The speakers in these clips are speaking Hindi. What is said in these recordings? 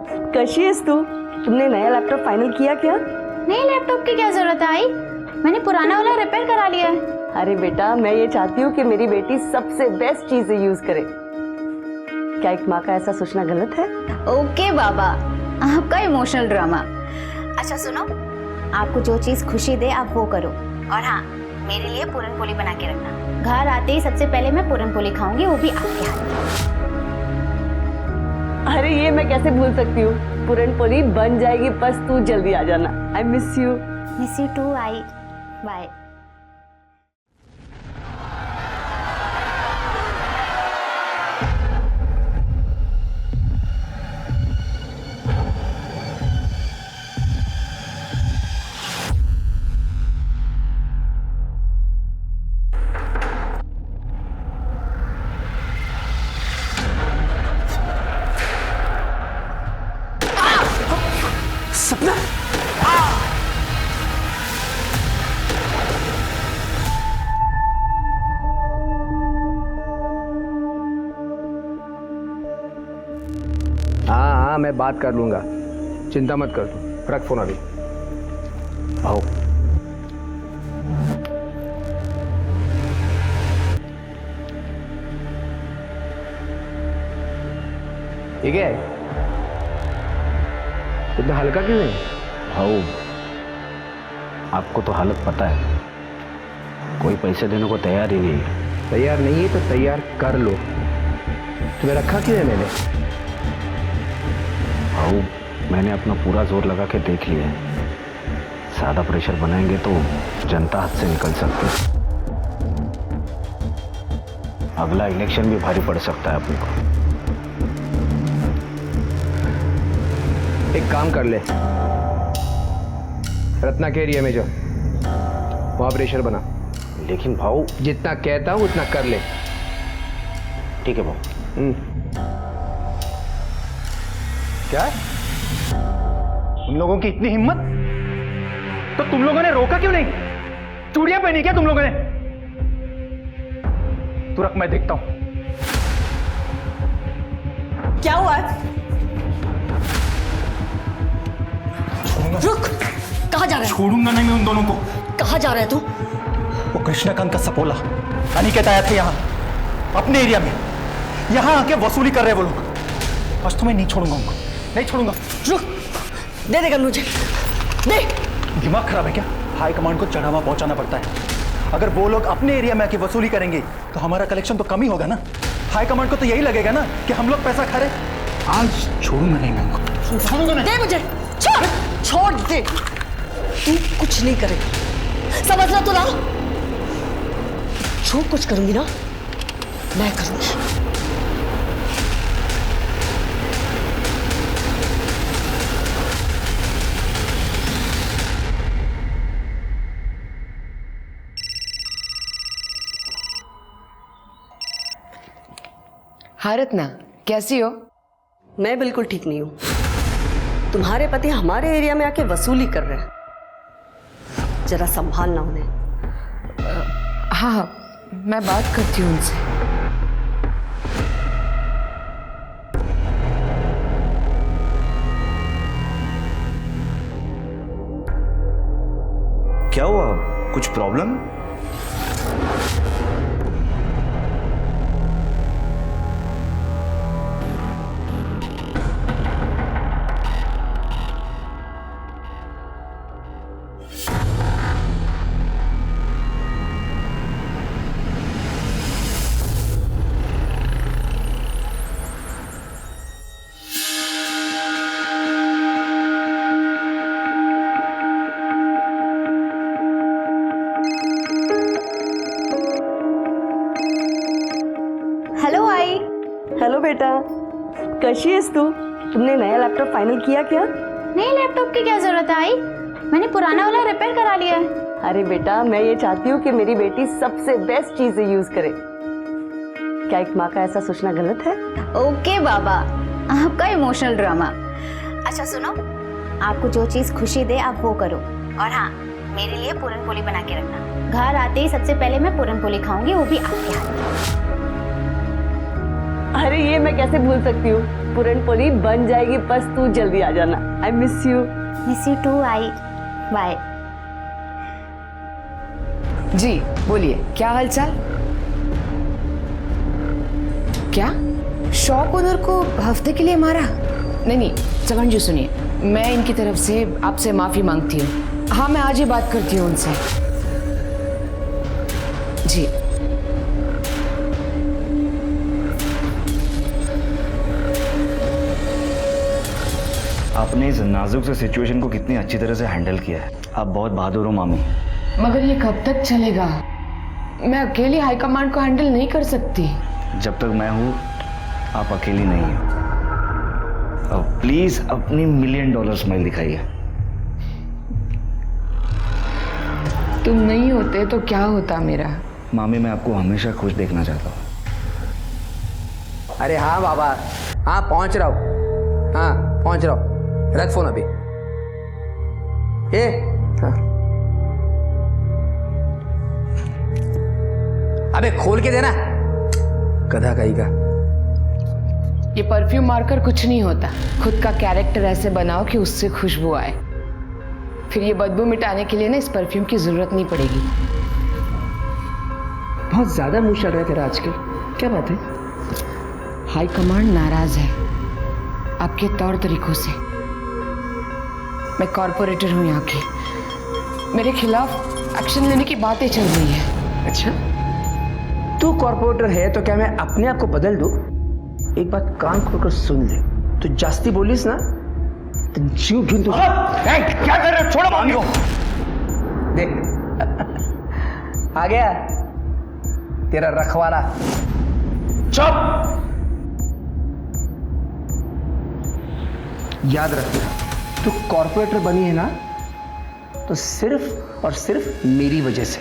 कैसी है तू? तुमने नया लैपटॉप फाइनल किया क्या? नई लैपटॉप की क्या जरूरत है आई? मैंने पुराना वाला रिपेयर करा लिया है। अरे बेटा, मैं ये चाहती हूँ कि मेरी बेटी सबसे बेस्ट चीजें यूज करे। क्या एक माँ का ऐसा सोचना गलत है? ओके बाबा, आपका इमोशनल ड्रामा। अच्छा सुनो, आपको जो चीज खुशी दे आप वो करो। और हाँ, मेरे लिए पूरन पोली बना के रखना। घर आते ही सबसे पहले मैं पूरन पोली खाऊंगी, वो भी आपके हाथ की। अरे ये मैं कैसे भूल सकती हूँ। पूरन पोली बन जाएगी, बस तू जल्दी आ जाना। I miss you. Miss you too I. Bye. Sapna, हाँ मैं बात कर लूंगा, चिंता मत कर तू। रख फोन अभी। आओ। ठीक है, इतना हल्का क्यों है? भाऊ, आपको तो हालत पता है, कोई पैसे देने को तैयार ही नहीं है। तैयार नहीं है तो तैयार कर लो। तुम्हें रखा क्यों है मैंने? भाऊ, मैंने अपना पूरा जोर लगा के देख लिया है। ज्यादा प्रेशर बनाएंगे तो जनता हाथ से निकल सकती है। अगला इलेक्शन भी भारी पड़ सकता है अपने को। एक काम कर ले, रत्ना के एरिया में जा, वहां प्रेशर बना। लेकिन भाऊ, जितना कहता हूं उतना कर ले। ठीक है भाऊ। क्या है? उन लोगों की इतनी हिम्मत, तो तुम लोगों ने रोका क्यों नहीं? चूड़ियां पहनी क्या तुम लोगों ने? तू रख, मैं देखता हूं। क्या हुआ है? रुक, कहाँ जा रहा है? छोड़ूंगा नहीं मैं उन दोनों को। कहाँ जा रहा है तू? वो कृष्णकांत का सपोला अनिकेत आया था यहाँ, अपने एरिया में। यहाँ आके वसूली कर रहे वो लोग। आज तो मैं नहीं छोड़ूंगा उनको, नहीं छोड़ूंगा। रुक, दे देगा मुझे, दे। दिमाग खराब है क्या? हाई कमांड को चढ़ावा पहुंचाना पड़ता है। अगर वो लोग अपने एरिया में आके वसूली करेंगे तो हमारा कलेक्शन तो कम ही होगा ना। हाई कमांड को तो यही लगेगा ना कि हम लोग पैसा खा रहे। आज छोड़ूंगा नहीं मैं उनको, छोड़ूंगा नहीं। दे मुझे, छोड़ दे। तू कुछ नहीं करेगा, समझ रहा तू ना? जो कुछ करूंगी ना मैं करूंगी। हाँ रत्ना, कैसी हो? मैं बिल्कुल ठीक नहीं हूं। तुम्हारे पति हमारे एरिया में आके वसूली कर रहे हैं, जरा संभालना उन्हें। हाँ, मैं बात करती हूँ उनसे। क्या हुआ? कुछ प्रॉब्लम? हेलो आई। हेलो बेटा, कैसी है तू? तुमने नया लैपटॉप फाइनल किया क्या? नई लैपटॉप की क्या जरूरत है आई? मैंने पुराना वाला रिपेयर करा लिया है। अरे बेटा, मैं ये चाहती हूँ कि मेरी बेटी सबसे बेस्ट चीजें यूज करे। क्या एक माँ का ऐसा सोचना गलत है? ओके बाबा, आपका इमोशनल ड्रामा। अच्छा सुनो, आपको जो चीज खुशी दे आप वो करो। और हाँ, मेरे लिए पूरन पोली बना के रखना। घर आते ही सबसे पहले मैं पूरन पोली खाऊंगी, वो भी आपके हाथ की। अरे ये मैं कैसे भूल सकती हूँ। पूरन पोली बन जाएगी, बस तू जल्दी आ जाना। I miss you. Miss you too. I bye. जी बोलिए, क्या हालचाल? क्या शॉप ओनर को हफ्ते के लिए मारा? नहीं चमन जी सुनिए, मैं इनकी तरफ से आपसे माफी मांगती हूँ। हाँ मैं आज ही बात करती हूँ उनसे। जी आपने इस नाजुक से सिचुएशन को कितनी अच्छी तरह से हैंडल किया है। आप बहुत बहादुर हो मामी। मगर ये कब तक चलेगा? मैं अकेली हाईकमांड को हैंडल नहीं कर सकती। जब तक मैं हूं आप अकेली नहीं हो। अब प्लीज अपनी $1 मिलियन स्माइल दिखाइए। तुम नहीं होते तो क्या होता मेरा? मामी मैं आपको हमेशा खुश देखना चाहता हूँ। अरे हाँ बाबा, हाँ पहुंच रहा हूँ, हाँ पहुंच रहा हूँ। रख फोन अभी। हाँ। अबे खोल के देना, गधा कहीं का। ये परफ्यूम मारकर कुछ नहीं होता। खुद का कैरेक्टर ऐसे बनाओ कि उससे खुशबू आए, फिर ये बदबू मिटाने के लिए ना इस परफ्यूम की जरूरत नहीं पड़ेगी। बहुत ज्यादा मुंह चल रहा है तेरा आजकल, क्या बात है? हाई कमांड नाराज है आपके तौर तरीकों से। मैं कॉर्पोरेटर हूँ यहाँ की, मेरे खिलाफ एक्शन लेने की बातें चल रही है। अच्छा, तू कॉर्पोरेटर है तो क्या मैं अपने आप को बदल दूं? एक बात कान खोलकर सुन ले, तू जास्ती बोलिस ना तो जीव गिन तू। क्या कर रहे हो? छोड़ो मामी को। देख आ गया तेरा रखवाला। चुप। याद रखना, तू कॉर्पोरेटर बनी है ना तो सिर्फ और सिर्फ मेरी वजह से।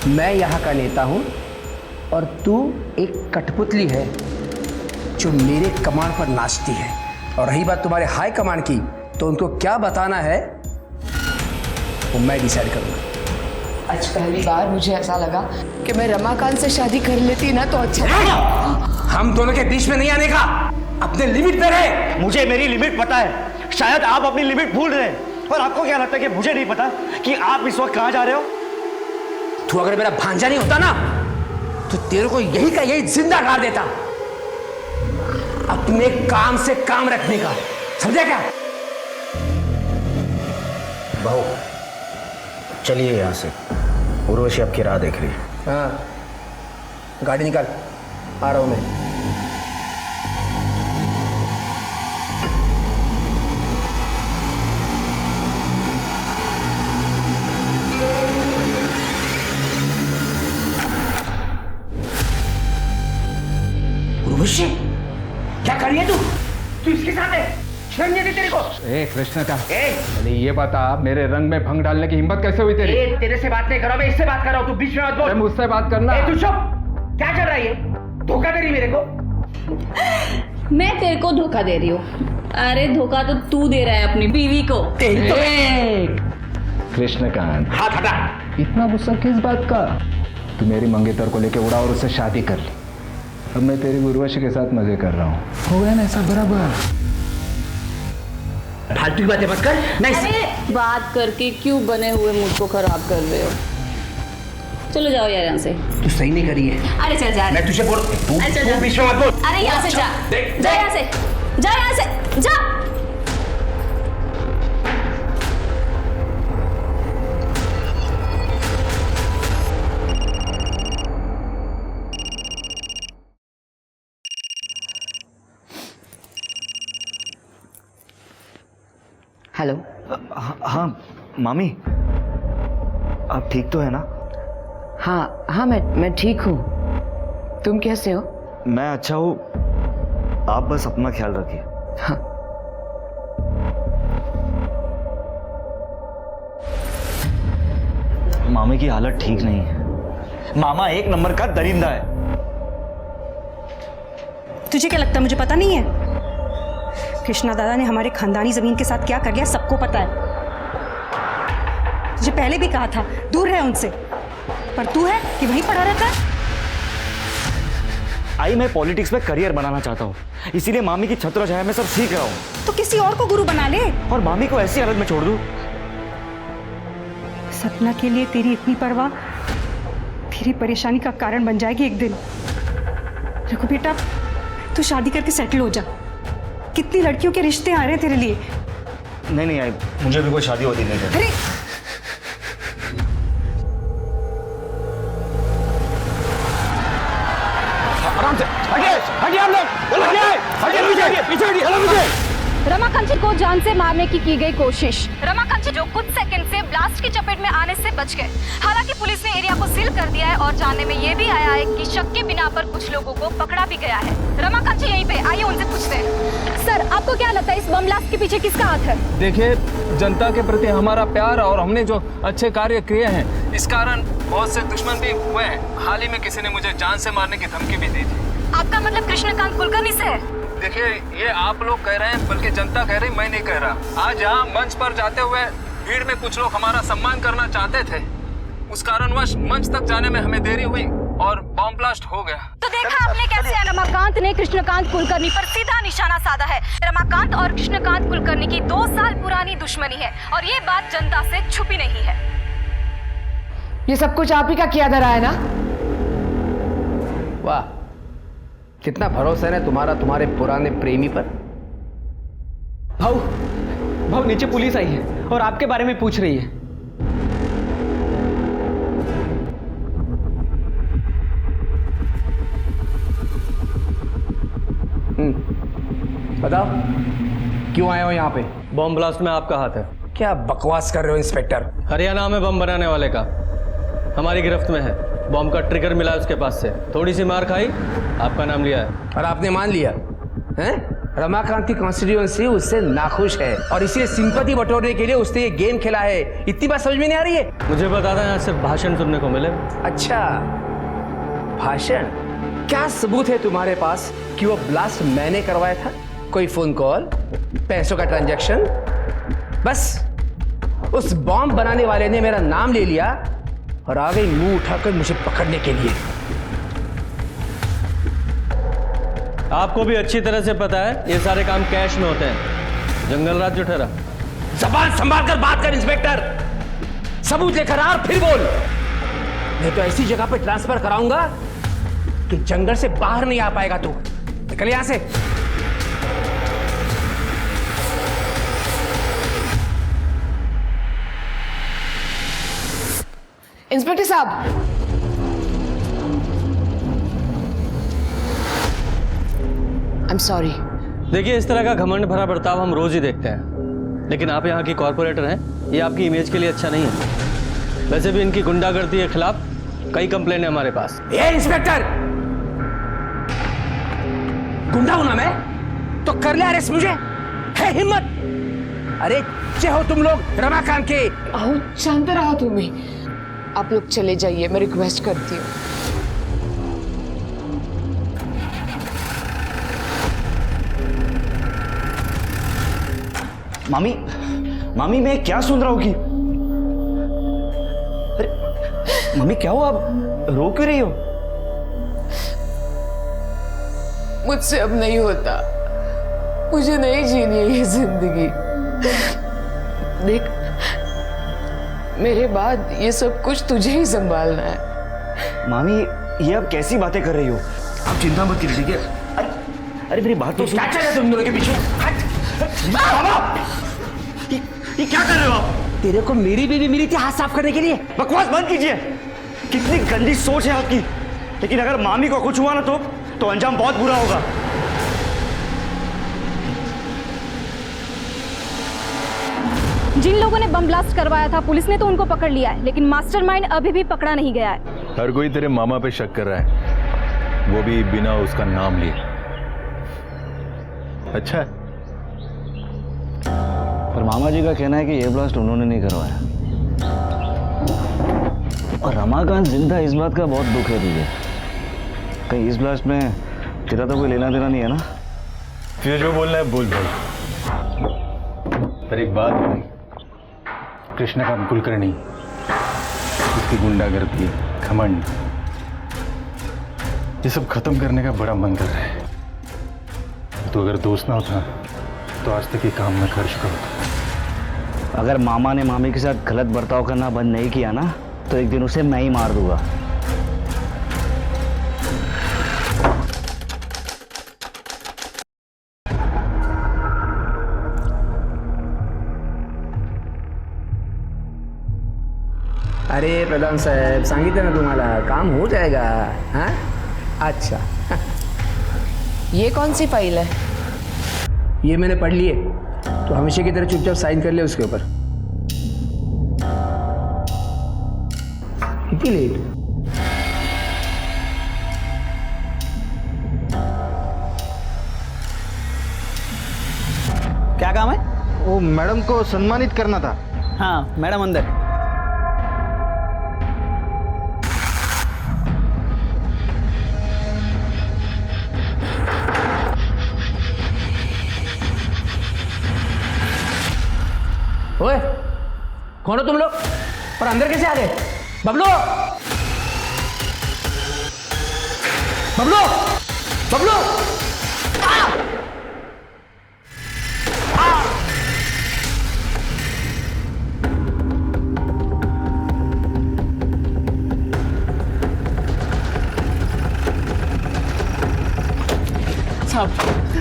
मैं यहाँ का नेता हूँ और तू एक कठपुतली है जो मेरे कमांड पर नाचती है। और रही बात तुम्हारे हाई कमांड की, तो उनको क्या बताना है वो मैं डिसाइड करूँगा। आज पहली बार मुझे ऐसा लगा कि मैं रमाकांत से शादी कर लेती ना तो अच्छा। हम दोनों के बीच में नहीं आने का, अपने लिमिट पे रहे। मुझे मेरी लिमिट पता है, शायद आप अपनी लिमिट भूल रहे हैं। और आपको क्या लगता है कि मुझे नहीं पता कि आप इस वक्त कहां जा रहे हो? तू अगर मेरा भांजा नहीं होता ना तो तेरे को यही का यही जिंदा गाड़ देता। अपने काम से काम रखने का, समझा क्या? बहू चलिए यहाँ से, उर्वशी आपकी राह देख रही है। हाँ गाड़ी निकाल, आ रहा हूं मैं। उर्वशी क्या कर रही है तू इसके साथ है? शर्म नहीं आती तेरे को? ए कृष्ण का, अरे ये बता, मेरे रंग में भंग डालने की हिम्मत कैसे हुई तेरी? तेरे से बात नहीं कर रहा, मैं इससे बात कर रहा हूं, तू बीच में मत बोल। मुझसे बात करना। तू चुप। क्या चल रहा है ये? धोखा दे रही मेरे को? मैं तेरे को धोखा दे रही हूँ? अरे धोखा तो तू दे रहा है अपनी बीवी को। कृष्णकांत, हाथ हटा। इतना गुस्सा किस बात का? तू मेरी मंगेतर को लेके उड़ा और उससे शादी कर ली। अब मैं तेरी उर्वशी के साथ मजे कर रहा हूँ। हो गया ना ऐसा बराबर? फालतू की बातें मत कर। नहीं अरे बात करके क्यों बने हुए मूड को खराब कर रहे हो? चलो जाओ यार यहाँ से। तू सही नहीं करी है। अरे चल जा। मैं तुझे बोल, तू बीच में मत बोल। अरे यहाँ से जा, जा यहाँ से, जा यहाँ से, जा। हेलो। हाँ मामी, आप ठीक तो है ना? हाँ मैं ठीक हूँ। तुम कैसे हो? मैं अच्छा हूँ, आप बस अपना ख्याल रखिए। हाँ। मामी की हालत ठीक नहीं है। मामा एक नंबर का दरिंदा है। तुझे क्या लगता है मुझे पता नहीं है? कृष्णा दादा ने हमारे खानदानी जमीन के साथ क्या कर लिया सबको पता है। तुझे पहले भी कहा था दूर रहे उनसे, पर तू है कि वहीं पड़ा रहता है। आई मैं पॉलिटिक्स में करियर बनाना चाहता हूँ, इसीलिए मामी की छत्र छाया में सब सीख रहा हूँ। तो किसी और को गुरु बना ले। और मामी को ऐसी हालत में छोड़ दूँ? सपना के लिए तेरी इतनी परवाह तेरी परेशानी का कारण बन जाएगी एक दिन। देखो बेटा, तू शादी करके सेटल हो जा। कितनी लड़कियों के रिश्ते आ रहे हैं तेरे लिए। नहीं आई, मुझे भी कोई शादी होती नहीं है। अरे आराम से हटिए आप लोग, हटिए पीछे हटिए। रमाकांत जी को जान से मारने की गई कोशिश। रमाकांत जी जो कुछ सेकंड से ब्लास्ट की चपेट में आने से बच गए। हालांकि पुलिस ने एरिया को सील कर दिया है और जानने में ये भी आया है कि शक के बिना पर कुछ लोगों को पकड़ा भी गया है। रमाकांत जी यहीं पे, आइए उनसे पूछते हैं। सर, आपको क्या लगता है इस बम ब्लास्ट के पीछे किसका हाथ है? देखिए, जनता के प्रति हमारा प्यार और हमने जो अच्छे कार्य किए हैं, इस कारण बहुत से दुश्मन भी हुए हैं। हाल ही में किसी ने मुझे जान से मारने की धमकी भी दी थी। आपका मतलब कृष्णकांत कुलकर्णी से है? देखिए, ये आप लोग कह रहे हैं, बल्कि जनता कह रही, मैं नहीं कह रहा। आज यहाँ मंच पर जाते हुए भीड़ में कुछ लोग हमारा सम्मान करना चाहते थे, उस कारणवश मंच तक जाने में हमें देरी हुई और बॉम्ब ब्लास्ट हो गया। तो देखा आपने कैसे रमाकांत ने कृष्णकांत कुलकर्णी पर सीधा निशाना साधा है। रमाकांत और कृष्णकांत कुलकर्णी की 2 साल पुरानी दुश्मनी है और ये बात जनता से छुपी नहीं है। ये सब कुछ आप ही का किया धरा है ना? वाह, कितना भरोसा है ना तुम्हारा तुम्हारे पुराने प्रेमी पर। भाऊ नीचे पुलिस आई है और आपके बारे में पूछ रही है। बताओ, क्यों आए हो यहाँ पे? बॉम्ब ब्लास्ट में आपका हाथ है। क्या बकवास कर रहे हो इंस्पेक्टर? हरियाणा में बम बनाने वाले का हमारी गिरफ्त में है। बॉम्ब का ट्रिगर मिला उसके पास से, थोड़ी सी मार खाई, आपका नाम लिया है। और आपने मान लिया हैं? रमाकांत की कॉन्स्टिट्यूएंसी उससे नाखुश है और इसलिए सिंपैथी बटोरने के लिए उसने ये गेम खेला है। इतनी बात समझ में नहीं आ रही है? मुझे बता दें, यहाँ सिर्फ भाषण सुनने को मिले। अच्छा, भाषण? क्या सबूत है तुम्हारे पास कि वो ब्लास्ट मैंने करवाया था? कोई फोन कॉल, पैसों का ट्रांजैक्शन? बस उस बॉम्ब बनाने वाले ने मेरा नाम ले लिया और आ गई मुंह उठाकर मुझे पकड़ने के लिए। आपको भी अच्छी तरह से पता है ये सारे काम कैश में होते हैं। जंगल राज जो ठहरा। जबान संभाल कर बात कर इंस्पेक्टर। सबूत लेकर आ और फिर बोल, नहीं तो ऐसी जगह पे ट्रांसफर कराऊंगा कि जंगल से बाहर नहीं आ पाएगा तू। निकल यहां से। इंस्पेक्टर साहब, I'm sorry. देखिए, इस तरह का घमंड भरा बर्ताव हम रोज ही देखते हैं, लेकिन आप यहाँ की कॉर्पोरेटर हैं, ये आपकी इमेज के लिए अच्छा नहीं है। वैसे भी इनकी गुंडागर्दी के खिलाफ कई कंप्लेंट है हमारे पास। ये इंस्पेक्टर, गुंडा हूं ना मैं तो कर ले अरेस्ट मुझे, है हिम्मत? अरे चे हो तुम लोग रमाकांत के। आओ, शांत रहो तुम ही। आप लोग चले जाइए, मैं रिक्वेस्ट करती हूँ। मामी मैं क्या सुन रहा हूँ कि अरे मम्मी क्या हुआ? आप रो क्यों रही हो? मुझसे अब नहीं होता, मुझे नहीं जीनी है ये जिंदगी। देख, मेरे बाद ये सब कुछ तुझे ही संभालना है। मामी, ये आप कैसी बातें कर रही हो? आप चिंता मत कीजिए, ठीक है? अरे मेरी बात तो सुनो। क्या चल रहा है तुम दोनों के पीछे? ये क्या कर रहे हो आप? तेरे को मेरी बीवी मिली थी हाथ साफ करने के लिए। बकवास बंद कीजिए। कितनी गंदी सोच है आपकी। लेकिन अगर मामी को कुछ हुआ ना तो अंजाम बहुत बुरा होगा। जिन लोगों ने बम ब्लास्ट करवाया था, पुलिस ने तो उनको पकड़ लिया है, लेकिन मास्टरमाइंड अभी भी पकड़ा नहीं गया है। हर कोई तेरे मामा पे शक कर रहा है, वो भी बिना उसका नाम लिए। अच्छा है। पर मामा जी का कहना है कि ये ब्लास्ट उन्होंने नहीं करवाया। और रमाकांत जिंदा, इस बात का बहुत दुख है तुझे। कहीं इस ब्लास्ट में तेरा तो कोई लेना देना नहीं है ना? तुझे जो बोलना है बोल भाई। पर एक बात भाई, कृष्णकांत कुलकर्णी, उसकी गुंडागर्दी, घमंड, ये सब खत्म करने का बड़ा मन कर रहा है। तो अगर दोस्त ना होता तो आज तक ये काम मैं कर चुका होता। अगर मामा ने मामी के साथ गलत बर्ताव करना बंद नहीं किया ना तो एक दिन उसे मैं ही मार दूंगा। अरे प्रधान साहेब, सांगितलं ना तुम्हाला, काम हो जाएगा। हाँ अच्छा। ये कौन सी फाइल है? ये मैंने पढ़ ली है, तो हमेशा की तरह चुपचाप साइन कर ले उसके ऊपर। कितनी लेट? क्या काम है? वो मैडम को सम्मानित करना था। हाँ मैडम अंदर। ओए, कौन हो तुम लोग और अंदर कैसे आ गए? बबलू, बबलू, बबलू!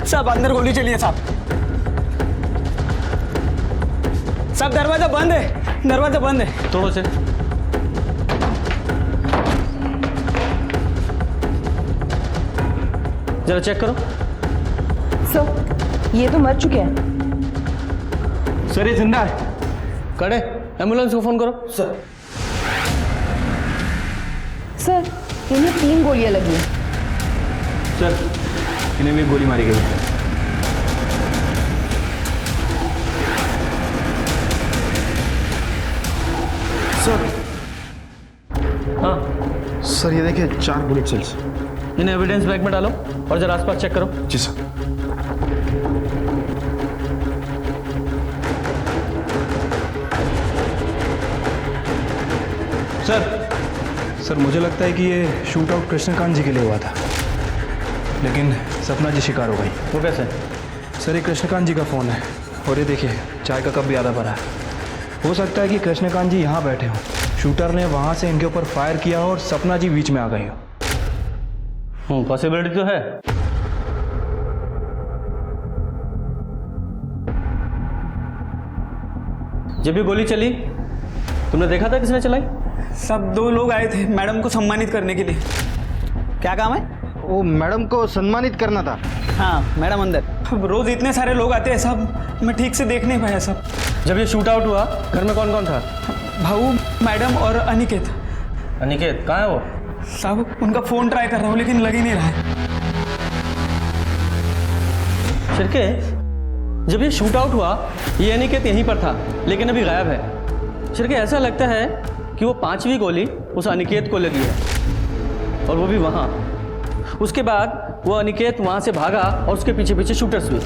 साहब अंदर गोली चली है साहब। साहब दरवाजा बंद है, दरवाजा बंद है। तोड़ो से। जरा चेक करो। सर ये तो मर चुके हैं। सर ये जिंदा है। कड़े एम्बुलेंस को फोन करो। सर इन्हें 3 गोलियां लगी हैं। सर इन्हें भी गोली मारी गई। सर, हाँ सर ये देखिए 4 बुलेट सेल्स। इन्हें एविडेंस बैग में डालो और जरा आसपास चेक करो। जी सर। सर मुझे लगता है कि ये शूट आउट कृष्णकांत जी के लिए हुआ था, लेकिन सपना जी शिकार हो गई। वो कैसे? सर ये कृष्णकांत जी का फ़ोन है और ये देखिए चाय का कप भी आधा भरा है। हो सकता है कि कृष्णकांत जी यहाँ बैठे हों, शूटर ने वहाँ से इनके ऊपर फायर किया और सपना जी बीच में आ गई हो। पॉसिबिलिटी तो है। जब भी गोली चली तुमने देखा था किसने चलाई? सब 2 लोग आए थे मैडम को सम्मानित करने के लिए। क्या काम है? वो मैडम को सम्मानित करना था। हाँ मैडम अंदर। अब रोज इतने सारे लोग आते हैं साहब, मैं ठीक से देख नहीं पाया साहब। जब ये शूट आउट हुआ घर में कौन कौन था? भाऊ, मैडम और अनिकेत। अनिकेत कहाँ है वो? साहब उनका फ़ोन ट्राई कर रहा हूँ लेकिन लग ही नहीं रहा है। शिरके, जब ये शूट आउट हुआ ये अनिकेत यहीं पर था लेकिन अभी गायब है। शिरके ऐसा लगता है कि वो 5वीं गोली उस अनिकेत को लगी है और वो भी वहाँ। उसके बाद वो अनिकेत वहाँ से भागा और उसके पीछे पीछे शूटर्स भी।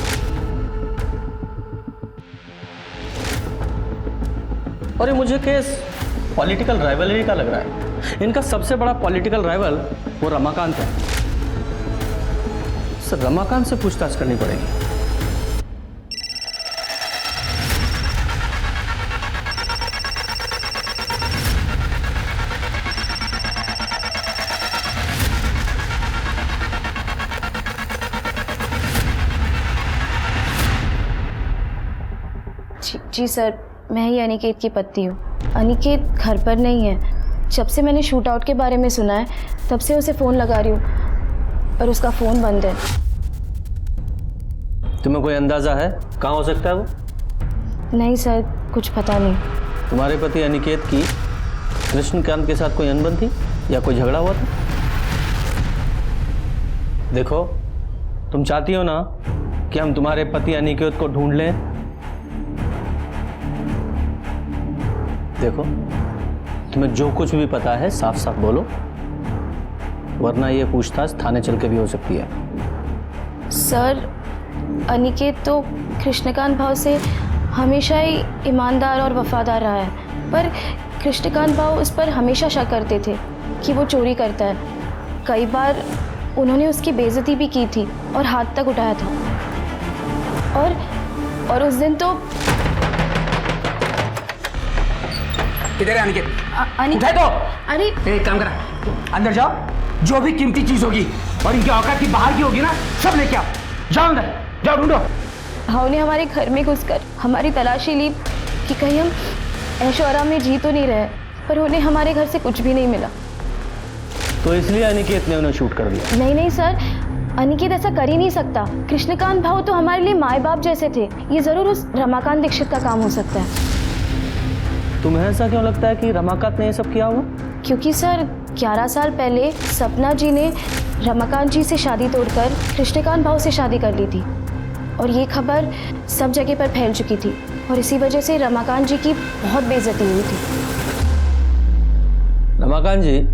और ये मुझे केस पॉलिटिकल राइवलरी का लग रहा है। इनका सबसे बड़ा पॉलिटिकल राइवल वो रमाकांत है। सर रमाकांत से पूछताछ करनी पड़ेगी। जी सर, मैं ही अनिकेत की पत्नी हूँ। अनिकेत घर पर नहीं है। जब से मैंने शूट आउट के बारे में सुना है तब से उसे फ़ोन लगा रही हूँ पर उसका फ़ोन बंद है। तुम्हें कोई अंदाज़ा है कहाँ हो सकता है वो? नहीं सर, कुछ पता नहीं। तुम्हारे पति अनिकेत की कृष्णकांत के साथ कोई अनबन थी या कोई झगड़ा हुआ था? देखो, तुम चाहती हो ना कि हम तुम्हारे पति अनिकेत को ढूंढ लें? देखो, तुम्हें जो कुछ भी पता है साफ साफ बोलो, वरना ये पूछताछ थाने चल के भी हो सकती है। सर, अनिकेत तो कृष्णकांत भाव से हमेशा ही ईमानदार और वफादार रहा है, पर कृष्णकांत भाव उस पर हमेशा शक करते थे कि वो चोरी करता है। कई बार उन्होंने उसकी बेइज्जती भी की थी और हाथ तक उठाया था। और उस दिन तो किधर है अनिकेत? अनिकेत उठाए तो। अरे एक काम करा, अंदर जाओ, जो भी कीमती चीज होगी और इनकी औकात की बाहर की होगी ना, सब लेके आओ। जाओ अंदर, जाओ ढूंढो। भाव ने हमारे घर में घुसकर हमारी तलाशी ली कि कहीं हम ऐशो आराम में जी तो नहीं रहे, पर उन्हें हमारे घर से कुछ भी नहीं मिला। तो इसलिए अनिकेत ने उन्हें शूट कर दिया? नहीं नहीं सर, अनिकेत ऐसा कर ही नहीं सकता। कृष्णकांत भाव तो हमारे लिए माए बाप जैसे थे। ये जरूर उस रमाकांत दीक्षित का काम हो सकता है। तुम्हें ऐसा क्यों लगता है कि रमाकांत ने ये सब किया होगा? क्योंकि सर 11 साल पहले सपना जी ने रमाकांत जी से शादी तोड़कर कृष्णकांत भाव से शादी कर ली थी और ये खबर सब जगह पर फैल चुकी थी और इसी वजह से रमाकांत जी की बहुत बेइज्जती हुई थी। रमाकांत जी,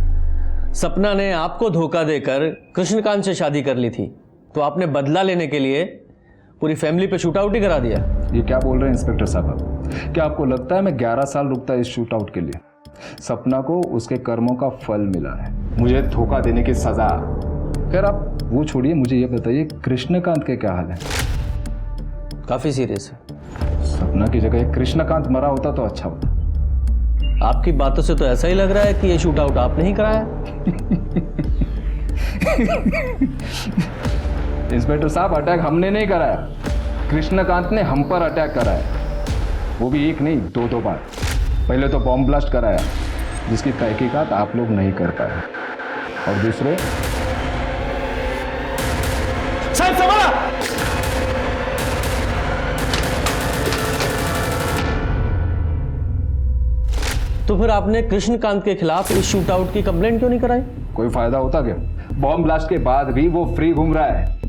सपना ने आपको धोखा देकर कृष्णकांत से शादी कर ली थी, तो आपने बदला लेने के लिए पूरी फैमिली पे शूट आउट ही करा दिया। ये क्या बोल रहे हैं इंस्पेक्टर साहब? क्या आपको लगता है मैं 11 साल रुकता इस शूट आउट के लिए? सपना को उसके कर्मों का फल मिला है, मुझे धोखा देने की सजा। खैर आप वो छोड़िए, मुझे ये बताइए कृष्णकांत के क्या हाल है? काफी सीरियस है। सपना की जगह कृष्णकांत मरा होता तो अच्छा होता। आपकी बातों से तो ऐसा ही लग रहा है कि ये शूट आउट आपने ही कराया। इंस्पेक्टर साहब, अटैक हमने नहीं कराया, कृष्णकांत ने हम पर अटैक कराया, वो भी एक नहीं 2 बार। पहले तो बॉम्ब ब्लास्ट कराया जिसकी तहकीकात आप लोग नहीं कर पाए, और दूसरे साहब संभाला। तो फिर आपने कृष्णकांत के खिलाफ इस शूट आउट की कंप्लेंट क्यों नहीं कराई? कोई फायदा होता क्या? बॉम्ब ब्लास्ट के बाद भी वो फ्री घूम रहा है।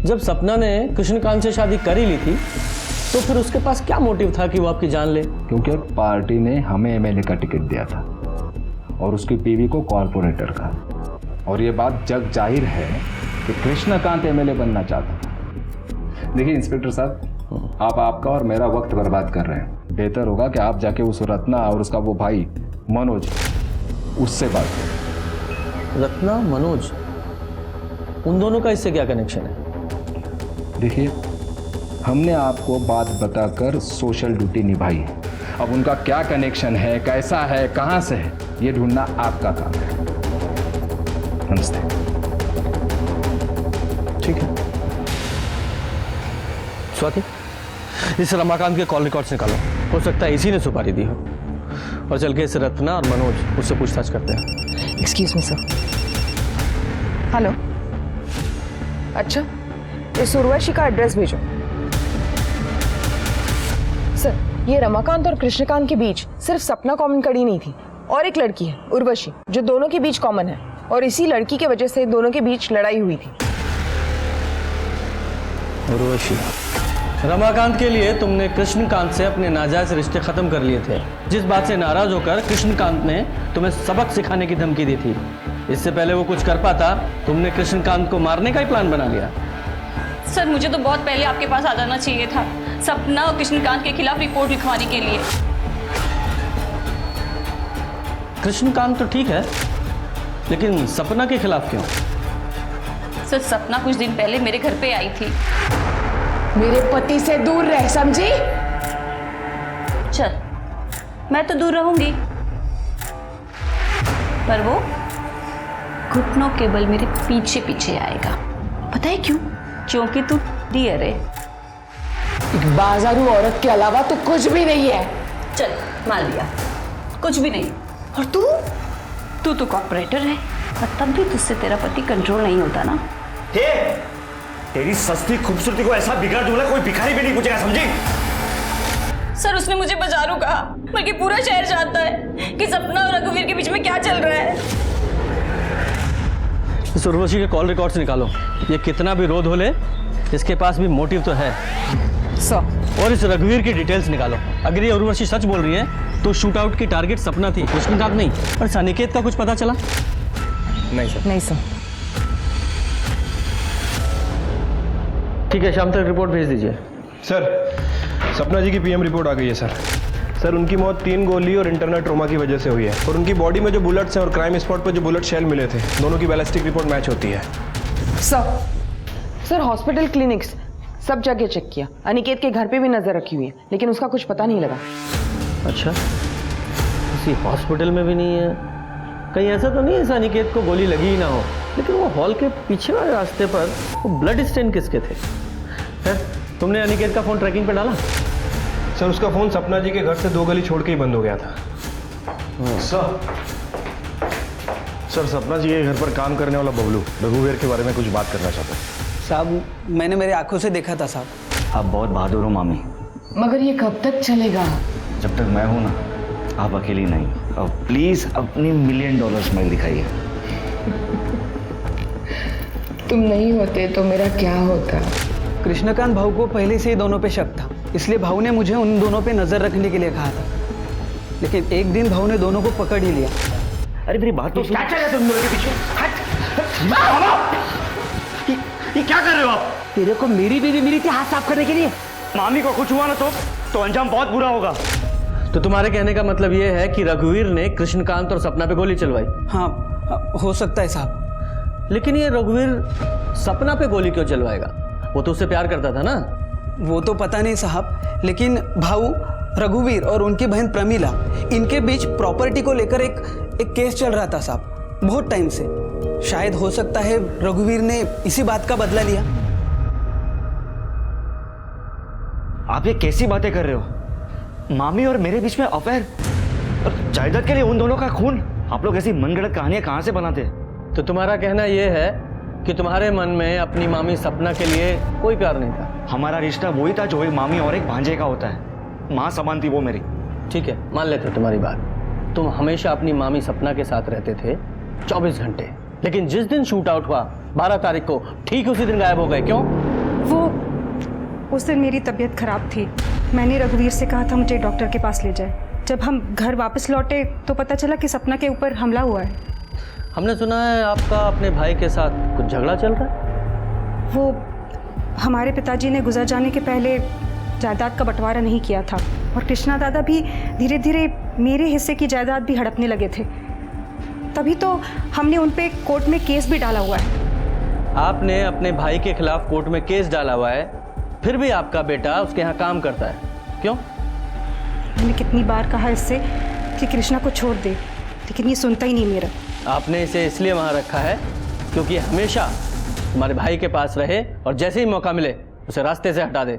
जब सपना ने कृष्णकांत से शादी कर ही ली थी तो फिर उसके पास क्या मोटिव था कि वो आपकी जान ले? क्योंकि पार्टी ने हमें एमएलए का टिकट दिया था और उसकी बीवी को कॉर्पोरेटर का, और ये बात जग जाहिर है कि कृष्णकांत एमएलए बनना चाहता था। देखिए इंस्पेक्टर साहब, आप आपका और मेरा वक्त बर्बाद कर रहे हैं। बेहतर होगा कि आप जाके उस रत्ना और उसका वो भाई मनोज, उससे बात करें। रत्ना, मनोज, उन दोनों का इससे क्या कनेक्शन है? देखिए, हमने आपको बात बताकर सोशल ड्यूटी निभाई है। अब उनका क्या कनेक्शन है, कैसा है, कहां से है, ये ढूंढना आपका काम है। नमस्ते। ठीक है स्वाति, इस रमाकांत के कॉल रिकॉर्ड्स निकालो, हो सकता है इसी ने सुपारी दी हो। और चल के इस रत्ना और मनोज उससे पूछताछ करते हैं। Excuse me sir. हेलो, अच्छा इस उर्वशी का एड्रेस भेजो। सर, ये रमाकांत और कृष्णकांत के बीच सिर्फ सपना कॉमन कड़ी नहीं थी, और एक लड़की है उर्वशी जो दोनों के बीच कॉमन है, और इसी लड़की के वजह से दोनों के बीच लड़ाई हुई थी। उर्वशी, रमाकांत के लिए तुमने कृष्णकांत से अपने नाजायज रिश्ते खत्म कर लिए थे, जिस बात से नाराज होकर कृष्णकांत ने तुम्हें सबक सिखाने की धमकी दी थी। इससे पहले वो कुछ कर पाता, तुमने कृष्णकांत को मारने का ही प्लान बना लिया। सर, मुझे तो बहुत पहले आपके पास आ जाना चाहिए था, सपना और कृष्णकांत के खिलाफ रिपोर्ट लिखवाने के लिए। कृष्णकांत तो ठीक है, लेकिन सपना के खिलाफ क्यों? सर, सपना कुछ दिन पहले मेरे घर पे आई थी। मेरे पति से दूर रह, समझी? चल, मैं तो दूर रहूंगी, पर वो घुटनों के बल मेरे पीछे पीछे आएगा। पता है क्यों? क्योंकि तू डियर है। एक बाजारू औरत के अलावा तो कुछ भी नहीं है। चल, मान लिया कुछ भी नहीं। और तू तो कॉर्पोरेटर है, और तब भी तुझसे तेरा पति कंट्रोल नहीं होता ना। तेरी सस्ती खूबसूरती को ऐसा बिगाड़ दूंगा कोई भिखारी भी नहीं पूछेगा, समझी? सर, उसने मुझे बाजारू कहा, बल्कि पूरा शहर जानता है कि सपना और रघुवीर के बीच में क्या चल रहा है। इस उर्वशी के कॉल रिकॉर्ड्स निकालो। ये कितना भी रोध हो ले, इसके पास भी मोटिव तो है। सर, और इस रघुवीर की डिटेल्स निकालो। अगर ये उर्वशी सच बोल रही है तो शूट आउट की टारगेट सपना थी, कृष्णकांत नहीं। और अनिकेत का कुछ पता चला? नहीं सर। नहीं सर। ठीक है, शाम तक रिपोर्ट भेज दीजिए। सर, सपना जी की पीएम रिपोर्ट आ गई है सर। सर उनकी मौत 3 गोली और इंटरनल ट्रोमा की वजह से हुई है और उनकी बॉडी में जो बुलेट्स हैं और क्राइम स्पॉट पर जो बुलेट शेल मिले थे दोनों की बैलिस्टिक रिपोर्ट मैच होती है। सर हॉस्पिटल क्लिनिक्स सब जगह चेक किया, अनिकेत के घर पे भी नजर रखी हुई है लेकिन उसका कुछ पता नहीं लगा। अच्छा, किसी हॉस्पिटल में भी नहीं है? कहीं ऐसा तो नहीं है इस अनिकेत को गोली लगी ही ना हो? लेकिन वो हॉल के पीछे वाले रास्ते पर वो ब्लड स्टेन किसके थे? सर तुमने अनिकेत का फ़ोन ट्रैकिंग पे डाला? सर उसका फ़ोन सपना जी के घर से 2 गली छोड़ के ही बंद हो गया था। सर सपना जी के घर पर काम करने वाला बबलू रघुवीर के बारे में कुछ बात करना चाहता है। साहब मैंने मेरे आंखों से देखा था साहब। आप बहुत बहादुर हो मामी। मगर ये कब तक चलेगा? जब तक मैं हूं ना, आप अकेली नहीं। अब प्लीज अपनी $1 मिलियन स्माइल दिखाइए। तुम नहीं होते तो मेरा क्या होता? कृष्णकांत भाऊ को पहले से ही दोनों पे शक था, इसलिए भाऊ ने मुझे उन दोनों पे नजर रखने के लिए कहा था। लेकिन एक दिन भाऊ ने दोनों को पकड़ ही लिया। अरे मेरी बात तो क्या चल रहा है तुम लोगों के पीछे? ये क्या कर रहे हो आप? तेरे को मेरी बीवी मिली थी हाथ साफ करने के लिए। मामी को कुछ हुआ ना तो अंजाम बहुत बुरा होगा। तो तुम्हारे कहने का मतलब ये है कि रघुवीर ने कृष्णकांत और सपना पे गोली चलवाई? हाँ हो सकता है साहब। लेकिन ये रघुवीर सपना पे गोली क्यों चलवाएगा? वो तो उससे प्यार करता था ना। वो तो पता नहीं साहब, लेकिन भाऊ रघुवीर और उनकी बहन प्रमीला, इनके बीच प्रॉपर्टी को लेकर एक केस चल रहा था साहब, बहुत टाइम से। शायद हो सकता है रघुवीर ने इसी बात का बदला लिया। आप ये कैसी बातें कर रहे हो? मामी और मेरे बीच में अफेयर और जायदाद के लिए उन दोनों का खून? आप लोग ऐसी मनगढ़ंत कहानियां कहां से बनाते हैं? तो तुम्हारा कहना यह है कि तुम्हारे मन में अपनी मामी सपना के लिए कोई प्यार नहीं था? हमारा रिश्ता वही था जो एक मामी और एक भांजे का होता है। माँ समान थी वो मेरी। ठीक है, मान लेते हो तुम्हारी बात। तुम हमेशा अपनी मामी सपना के साथ रहते थे 24 घंटे, लेकिन जिस दिन शूट आउट हुआ 12 तारीख को, ठीक उसी दिन गायब हो गए। क्यों? वो उस दिन मेरी तबीयत खराब थी। मैंने रघुवीर से कहा था मुझे डॉक्टर के पास ले जाए। जब हम घर वापस लौटे तो पता चला कि सपना के ऊपर हमला हुआ है। हमने सुना है आपका अपने भाई के साथ कुछ झगड़ा चल रहा है। वो हमारे पिताजी ने गुजर जाने के पहले जायदाद का बंटवारा नहीं किया था और कृष्णा दादा भी धीरे धीरे मेरे हिस्से की जायदाद भी हड़पने लगे थे। तभी तो हमने उन पे कोर्ट में केस भी डाला हुआ है। आपने अपने भाई के खिलाफ कोर्ट में केस डाला हुआ है, फिर भी आपका बेटा उसके यहाँ काम करता है। क्यों? मैंने कितनी बार कहा इससे कि कृष्णा को छोड़ दे, लेकिन ये सुनता ही नहीं मेरा। आपने इसे इसलिए वहाँ रखा है क्योंकि हमेशा तुम्हारे भाई के पास रहे और जैसे ही मौका मिले उसे रास्ते से हटा दे।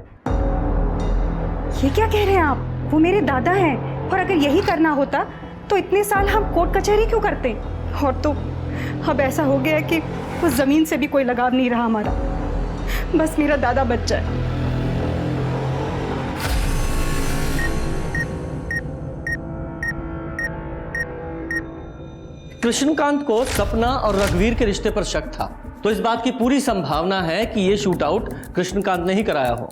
ये क्या कह रहे हैं आप? वो मेरे दादा हैं और अगर यही करना होता तो इतने साल हम कोर्ट कचहरी क्यों करते? और तो अब ऐसा हो गया है कि उस जमीन से भी कोई लगाव नहीं रहा हमारा। बस मेरा दादा बच जाए। कृष्णकांत को सपना और रघुवीर के रिश्ते पर शक था, तो इस बात की पूरी संभावना है कि यह शूट आउट कृष्णकांत ने ही कराया हो।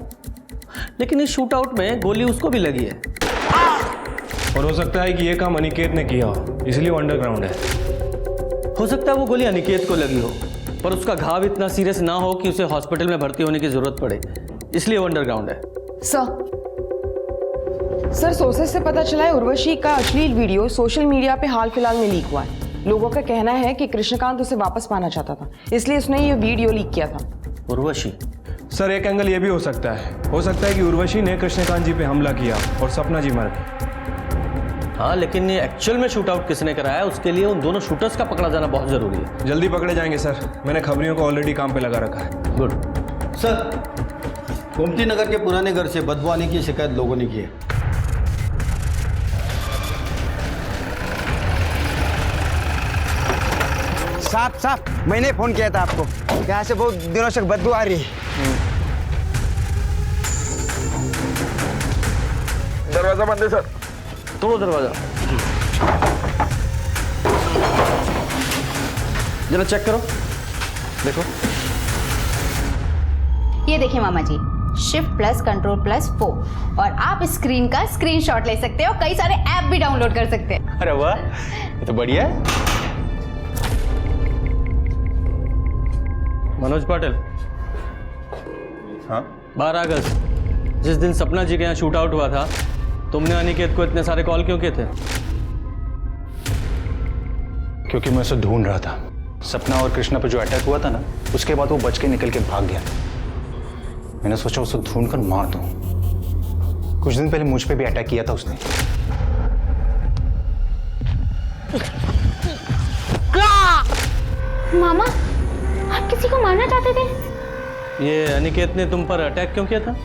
लेकिन इस शूट आउट में गोली उसको भी लगी है और हो सकता है कि यह काम अनिकेत ने किया हो, इसलिए वो अंडरग्राउंड है। हो सकता है वो गोली अनिकेत को लगी हो, पर उसका घाव इतना सीरियस ना हो कि उसे हॉस्पिटल में भर्ती होने की जरूरत पड़े, इसलिए वो अंडरग्राउंड है। सर सोर्सेस से पता चला है उर्वशी का अश्लील वीडियो सोशल मीडिया पे हाल फिलहाल में लीक हुआ है। लोगों का कहना है कि कृष्णकांत उसे वापस पाना चाहता था, इसलिए उसने ये वीडियो लीक किया था। उर्वशी? सर एक एंगल ये भी हो सकता है कि उर्वशी ने कृष्णकांत जी पे हमला किया और सपना जी मर गई। हाँ, लेकिन ये एक्चुअल में शूट आउट किसने कराया, उसके लिए उन दोनों शूटर्स का पकड़ा जाना बहुत जरूरी है। जल्दी पकड़े जाएंगे सर, मैंने खबरियों को ऑलरेडी काम पे लगा रखा है। गुड। सर गोमती नगर के पुराने घर से बदबू आने की शिकायत लोगों ने की है। साहब मैंने फोन किया था आपको, यहाँ से बहुत दिनों से बदबू आ रही है। दरवाजा बंद है सर। तोड़ो दरवाजा। जरा चेक करो, देखो। ये देखिए मामा जी, Shift+Ctrl+4 और आप स्क्रीन का स्क्रीनशॉट ले सकते हो, कई सारे ऐप भी डाउनलोड कर सकते हैं। अरे वाह, ये तो बढ़िया है। मनोज पाटिल। हाँ? 12 अगस्त जिस दिन सपना जी के यहाँ शूट आउट हुआ था, तुमने अनिकेत को इतने सारे कॉल क्यों किए थे? क्योंकि मैं उसे ढूंढ रहा था। सपना और कृष्णा पे जो अटैक हुआ था ना, उसके बाद वो बच के निकल के भाग गया। मैंने सोचा उसे ढूंढ कर मार दूं। कुछ दिन पहले मुझ पे भी अटैक किया था उसने। मामा, आप किसी को मारना चाहते थे? ये अनिकेत ने तुम पर अटैक क्यों किया था?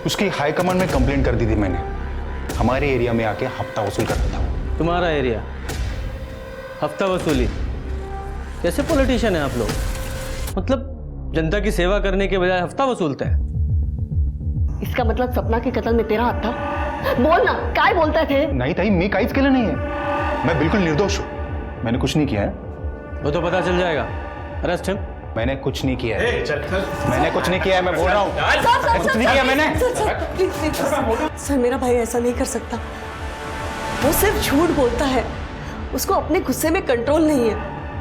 उसकी हाई कमांड में कंप्लेंट कर दी थी मैंने। हमारे एरिया में आके हफ्ता वसूल करता था। तुम्हारा एरिया हफ्ता वसूली? कैसे पॉलिटिशियन है आप लोग? मतलब जनता की सेवा करने के बजाय हफ्ता वसूलते हैं। इसका मतलब सपना के कत्ल में तेरा हाथ था? बोल ना, काय बोलता थे? नहीं ताई, मैं काइज के लिए नहीं है। मैं बिल्कुल निर्दोष हूँ। मैंने कुछ नहीं किया है। वो तो पता चल जाएगा। Arrest him. मैंने कुछ नहीं किया है। मैंने कुछ नहीं किया है, मैं बोल रहा हूँ। कुछ नहीं किया मैंने। सर, मेरा भाई ऐसा नहीं कर सकता। वो सिर्फ झूठ बोलता है। उसको अपने गुस्से में कंट्रोल नहीं है।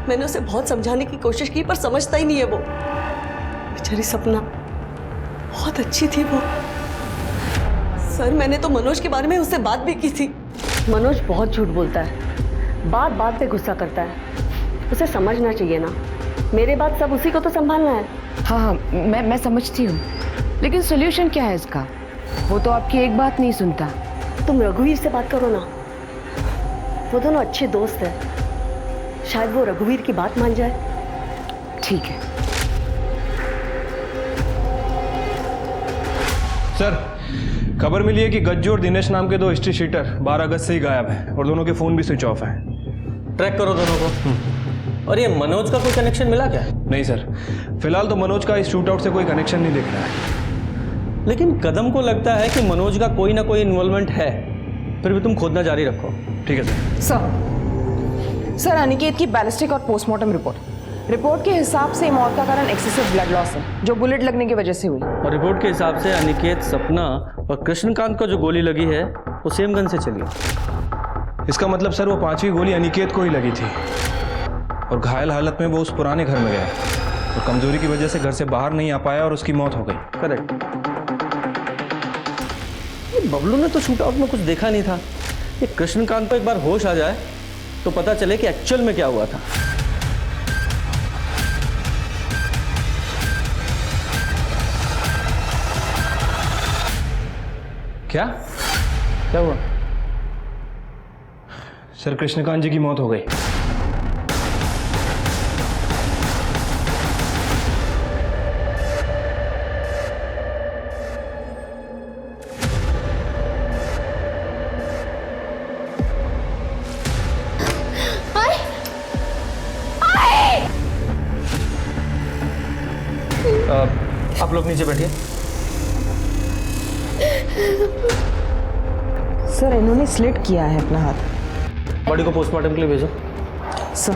मैंने उसे बहुत समझाने की कोशिश की, पर समझता ही नहीं है वो। बेचारी सपना बहुत अच्छी थी वो। सर, मैंने तो मनोज के बारे में उससे बात भी की थी। मनोज बहुत झूठ बोलता है, बात बात पे गुस्सा करता है। उसे समझना चाहिए ना। मेरे बाद सब उसी को तो संभालना है। हाँ, मैं समझती हूँ, लेकिन सोल्यूशन क्या है इसका? वो तो आपकी एक बात नहीं सुनता। तुम रघुवीर से बात करो ना। वो दोनों अच्छे दोस्त हैं। शायद वो रघुवीर की बात मान जाए। ठीक है सर, खबर मिली है कि गज्जू और दिनेश नाम के दो हिस्ट्री शीटर 12 अगस्त से ही गायब है और दोनों के फोन भी स्विच ऑफ है। ट्रैक करो दोनों को। और ये मनोज का कोई कनेक्शन मिला क्या? नहीं सर, फिलहाल तो मनोज का इस शूट आउट से कोई कनेक्शन नहीं दिख रहा है। लेकिन कदम को लगता है कि मनोज का कोई ना कोई इन्वॉल्वमेंट है। फिर भी तुम खोजना जारी रखो। ठीक है सर, अनिकेत की बैलिस्टिक और पोस्टमार्टम रिपोर्ट के हिसाब से मौत का कारण एक्सेसिव ब्लड लॉस है, जो बुलेट लगने की वजह से हुई। और रिपोर्ट के हिसाब से अनिकेत, सपना और कृष्णकांत को जो गोली लगी है वो सेम गन से चली। इसका मतलब सर, वो 5वीं गोली अनिकेत को ही लगी थी और घायल हालत में वो उस पुराने घर में गया और कमजोरी की वजह से घर से बाहर नहीं आ पाया और उसकी मौत हो गई। करेक्ट। बबलू ने तो शूट आउट में कुछ देखा नहीं था। ये कृष्णकांत को एक बार होश आ जाए तो पता चले कि एक्चुअल में क्या हुआ था। क्या हुआ? सर, कृष्णकांत जी की मौत हो गई। आप लोग नीचे बैठिए। सर, इन्होंने स्लिट किया है अपना हाथ। बॉडी को पोस्टमार्टम के लिए भेजो। सर,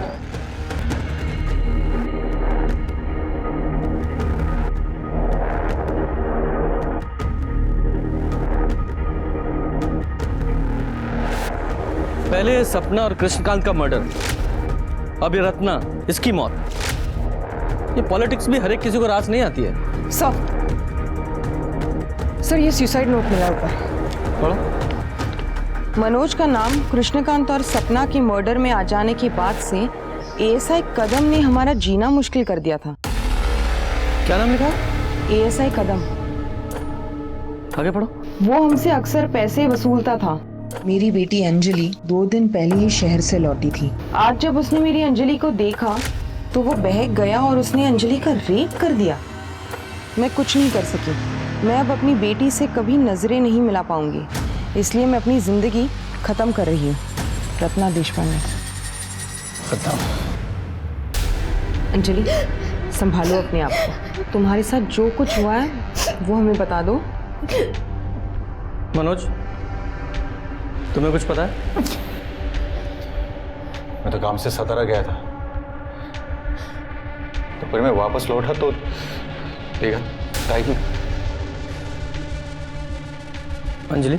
पहले सपना और कृष्णकांत का मर्डर, अब ये रत्ना, इसकी मौत। ये पॉलिटिक्स भी हर एक किसी को रास नहीं आती है। सर, ये सुसाइड नोट मिला ऊपर। पढ़ो। मनोज का नाम कृष्णकांत और सपना की मर्डर में आ जाने के बाद से एएसआई कदम ने हमारा जीना मुश्किल कर दिया था। क्या नाम लिखा? एएसआई कदम। आगे पढ़ो। वो हमसे अक्सर पैसे वसूलता था। मेरी बेटी अंजलि 2 दिन पहले ही शहर से लौटी थी। आज जब उसने मेरी अंजलि को देखा तो वो बहक गया और उसने अंजलि का रेप कर दिया। मैं कुछ नहीं कर सकी। मैं अब अपनी बेटी से कभी नजरें नहीं मिला पाऊंगी, इसलिए मैं अपनी जिंदगी खत्म कर रही हूँ। रत्ना देशपांडे। अंजलि, संभालो अपने आप को। तुम्हारे साथ जो कुछ हुआ है वो हमें बता दो। मनोज, तुम्हें कुछ पता है? मैं तो काम से सतारा गया था, तो फिर मैं वापस लौटा तो देखा ताकि। अंजलि,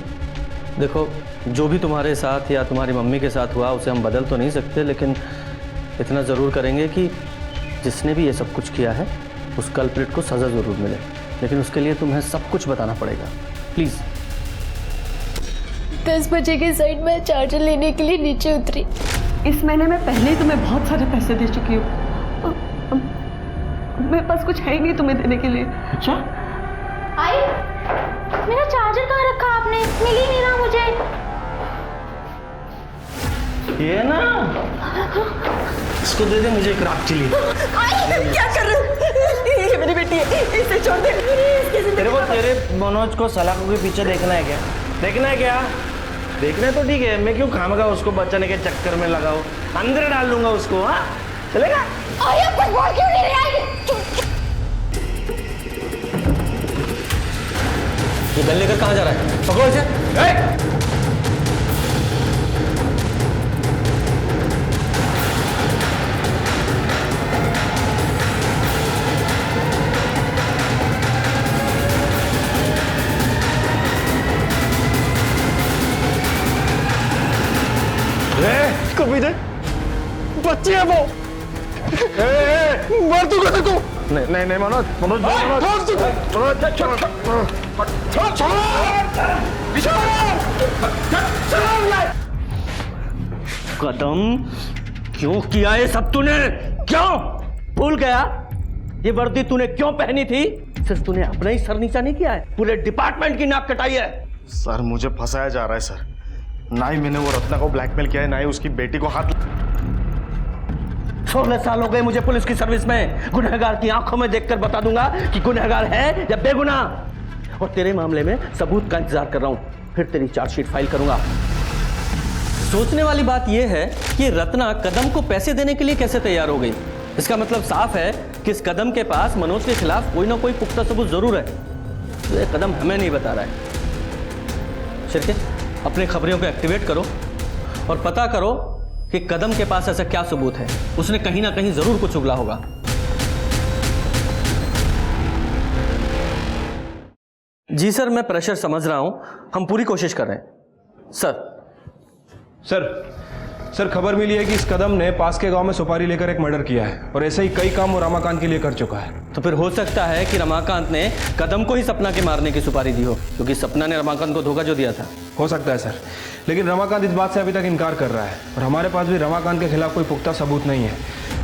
देखो, जो भी तुम्हारे साथ या तुम्हारी मम्मी के साथ हुआ उसे हम बदल तो नहीं सकते, लेकिन इतना ज़रूर करेंगे कि जिसने भी ये सब कुछ किया है उस कल्प्रिट को सज़ा ज़रूर मिले। लेकिन उसके लिए तुम्हें सब कुछ बताना पड़ेगा, प्लीज़। 10 बजे के साइड में चार्जर लेने के लिए नीचे उतरी। इस महीने में पहले ही तुम्हें बहुत सारे पैसे दे चुकी हूँ। मेरे पास कुछ है ही नहीं तुम्हें देने के लिए। अच्छा? आई, मेरा चार्जर कहाँ रखा आपने? मिल ही नहीं रहा मुझे। ये ना, इसको दे दे मुझे एक रात चिली। क्या कर रहे हो? ये मेरी बेटी है, इसे छोड़ दे। तेरे को तेरे मनोज को सलाखों के पीछे देखना है क्या? देखना है क्या? देखना है तो ठीक है, मैं क्यों खामखा उसको बचाने के चक्कर में लगाऊं? अंदर डाल लूंगा उसको। हाँ चलेगा? आपको बोल क्यों नहीं रही? ये गन लेकर कहाँ जा रहा है? पकड़ो इसे। कभी दे, बच्ची है वो। मार दूंगा तेरे को। नहीं नहीं नहीं मनोज, मनोज कदम क्यों किया ये सब तूने? क्यों भूल गया? ये वर्दी तूने क्यों पहनी थी? सिर्फ तूने अपना ही सर नीचा नहीं किया है, पूरे डिपार्टमेंट की नाक कटाई है। सर मुझे फंसाया जा रहा है सर। ना ही मैंने वो रत्ना को ब्लैकमेल किया है, ना ही उसकी बेटी को हाथ। 16 साल हो गए मुझे पुलिस की सर्विस में। गुनहगार की आंखों में देखकर बता दूंगा कि गुनहगार है या बेगुनाह। और तेरे मामले में सबूत का इंतजार कर रहा हूं, फिर तेरी चार्जशीट फाइल करूंगा। सोचने वाली बात यह है कि रत्ना कदम को पैसे देने के लिए कैसे तैयार हो गई। इसका मतलब साफ है कि इस कदम के पास मनोज के खिलाफ कोई ना कोई पुख्ता सबूत जरूर है। तो ये कदम हमें नहीं बता रहा है। शिरके, अपने खबरियों को एक्टिवेट करो और पता करो कि कदम के पास ऐसा क्या सबूत है। उसने कहीं ना कहीं जरूर कुछ उगला होगा। जी सर, मैं प्रेशर समझ रहा हूं, हम पूरी कोशिश कर रहे हैं। सर खबर मिली है कि इस कदम ने पास के गांव में सुपारी लेकर एक मर्डर किया है और ऐसे ही कई काम वो रमाकांत के लिए कर चुका है। तो फिर हो सकता है कि रमाकांत ने कदम को ही सपना के मारने की सुपारी दी हो, क्योंकि सपना ने रमाकांत को धोखा जो दिया था। हो सकता है सर, लेकिन रमाकांत इस बात से अभी तक इनकार कर रहा है और हमारे पास भी रमाकांत के खिलाफ कोई पुख्ता सबूत नहीं है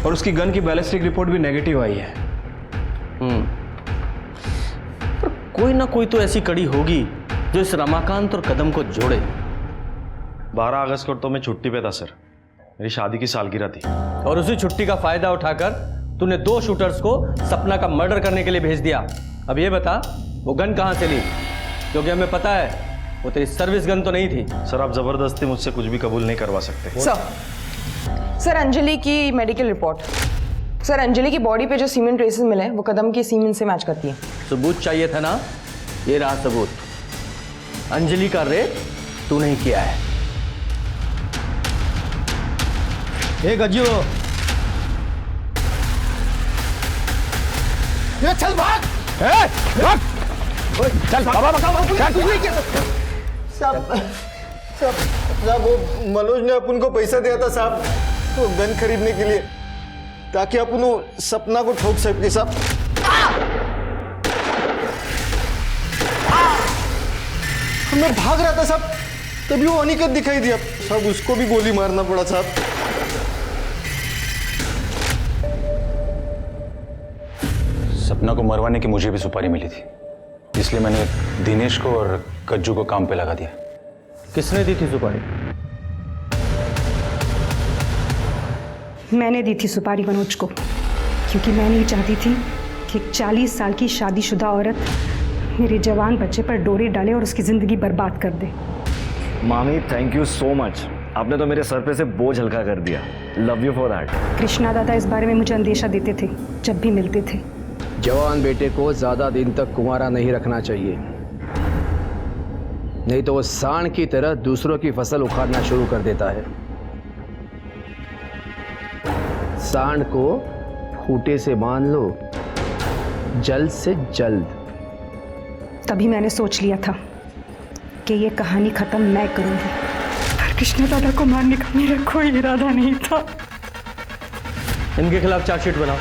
और उसकी गन की बैलिस्टिक रिपोर्ट भी नेगेटिव आई है। पर कोई ना कोई तो ऐसी कड़ी होगी जो इस रमाकांत और कदम को जोड़े। 12 अगस्त को तो मैं छुट्टी पे था सर, मेरी शादी की सालगिरह थी। और उसी छुट्टी का फायदा उठाकर तूने 2 शूटर्स को सपना का मर्डर करने के लिए भेज दिया। अब ये बता, वो गन कहाँ से ली? क्योंकि हमें पता है वो तेरी सर्विस गन तो नहीं थी। सर आप जबरदस्ती मुझसे कुछ भी कबूल नहीं करवा सकते। सर अंजलि की मेडिकल रिपोर्ट। सर अंजलि की बॉडी पे जो सीमेंट ट्रेसेस मिले वो कदम के सीमेंट से मैच करती है। सबूत चाहिए था ना, ये रहा सबूत। अंजलि का रेप तू नहीं किया है। ए गज्जू, ये चल भाग। चल बाबा बताओ, कुछ नहीं किया। साहब वो मनोज ने अपन को पैसा दिया था साहब, वो गन खरीदने के लिए, ताकि अपन वो सपना को ठोक सके साहब। मैं भाग रहा था साहब, तभी वो अनिकेत दिखाई दिया साहब, उसको भी गोली मारना पड़ा साहब। सपना को मरवाने की मुझे भी सुपारी मिली थी, इसलिए मैंने दिनेश को और कज्जू को काम पे लगा दिया। किसने दी थी सुपारी? मैंने दी थी सुपारी मनोज को, क्योंकि मैं नहीं चाहती थी कि एक 40 साल की शादीशुदा औरत मेरे जवान बच्चे पर डोरे डाले और उसकी जिंदगी बर्बाद कर दे। मामी थैंक यू सो मच, आपने तो मेरे सर पे से बोझ हल्का कर दिया। Love you for that. Krishna दादा इस बारे में मुझे अंदेशा देते थे जब भी मिलते थे। जवान बेटे को ज्यादा दिन तक कुंवारा नहीं रखना चाहिए, नहीं तो वो सांड की तरह दूसरों की फसल उखाड़ना शुरू कर देता है। सांड को खूंटे से बांध लो, जल्द से जल्द। तभी मैंने सोच लिया था कि ये कहानी खत्म मैं करूंगी, पर कृष्णा दादा को मारने का मेरा कोई इरादा नहीं था। इनके खिलाफ चार्जशीट बनाओ।